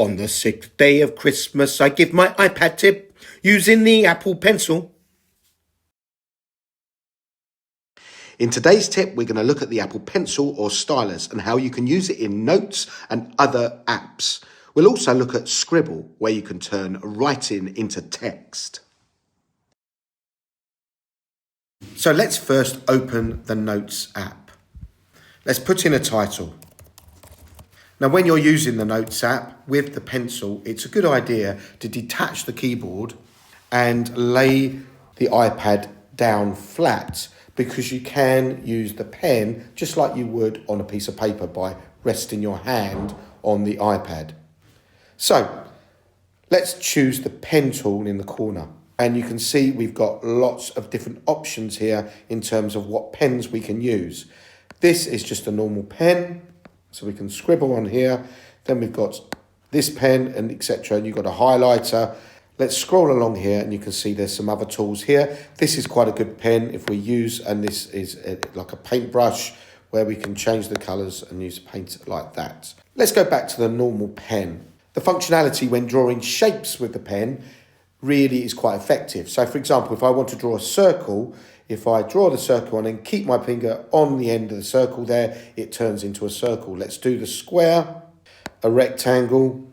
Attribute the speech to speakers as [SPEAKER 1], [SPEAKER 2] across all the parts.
[SPEAKER 1] On the 6th day of Christmas, I give my iPad tip using the Apple Pencil. In today's tip, we're going to look at the Apple Pencil or stylus and how you can use it in notes and other apps. We'll also look at Scribble, where you can turn writing into text. So let's first open the Notes app. Let's put in a title. Now, when you're using the Notes app with the pencil, it's a good idea to detach the keyboard and lay the iPad down flat, because you can use the pen just like you would on a piece of paper by resting your hand on the iPad. So let's choose the pen tool in the corner. And you can see we've got lots of different options here in terms of what pens we can use. This is just a normal pen, so we can scribble on here. Then we've got this pen and etc. And you've got a highlighter. Let's scroll along here and you can see there's some other tools here. This is quite a good pen if we use, and this is like a paintbrush where we can change the colours and use paint like that. Let's go back to the normal pen. The functionality when drawing shapes with the pen really is quite effective. So for example, if I want to draw a circle, if I draw the circle and then keep my finger on the end of the circle there, it turns into a circle. Let's do the square, a rectangle.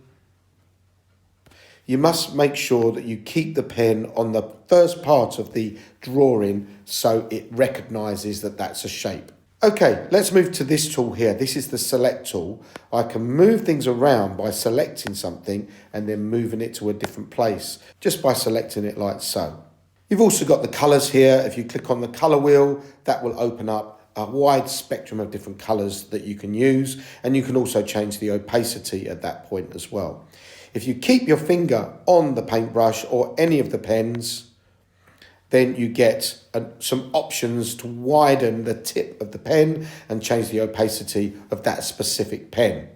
[SPEAKER 1] You must make sure that you keep the pen on the first part of the drawing so it recognises that that's a shape. Okay, let's move to this tool here. This is the select tool. I can move things around by selecting something and then moving it to a different place, just by selecting it like so. You've also got the colours here. If you click on the colour wheel, that will open up a wide spectrum of different colours that you can use, and you can also change the opacity at that point as well. If you keep your finger on the paintbrush or any of the pens, then you get some options to widen the tip of the pen and change the opacity of that specific pen.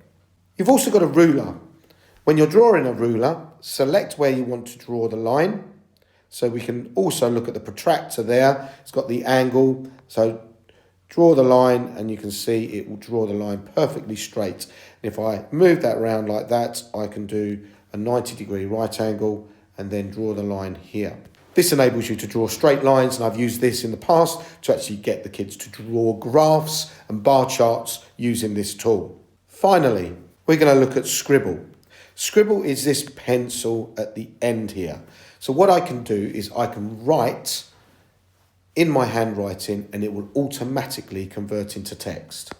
[SPEAKER 1] You've also got a ruler. When you're drawing a ruler, select where you want to draw the line. So we can also look at the protractor there. It's got the angle. So draw the line and you can see it will draw the line perfectly straight. And if I move that around like that, I can do a 90-degree right angle and then draw the line here. This enables you to draw straight lines, and I've used this in the past to actually get the kids to draw graphs and bar charts using this tool. Finally, we're going to look at Scribble. Scribble is this pencil at the end here. So what I can do is I can write in my handwriting and it will automatically convert into text.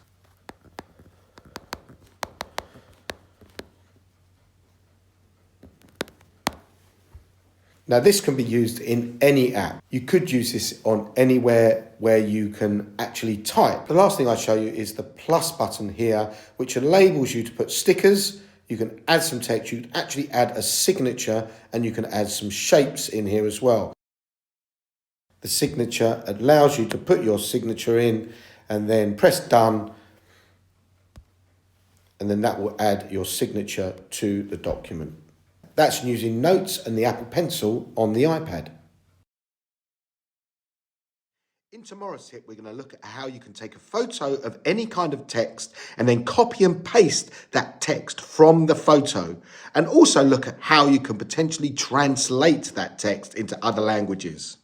[SPEAKER 1] Now this can be used in any app. You could use this on anywhere where you can actually type. The last thing I show you is the plus button here, which enables you to put stickers. You can add some text, you can actually add a signature, and you can add some shapes in here as well. The signature allows you to put your signature in and then press done, and then that will add your signature to the document. That's using Notes and the Apple Pencil on the iPad. In tomorrow's tip, we're going to look at how you can take a photo of any kind of text and then copy and paste that text from the photo, and also look at how you can potentially translate that text into other languages.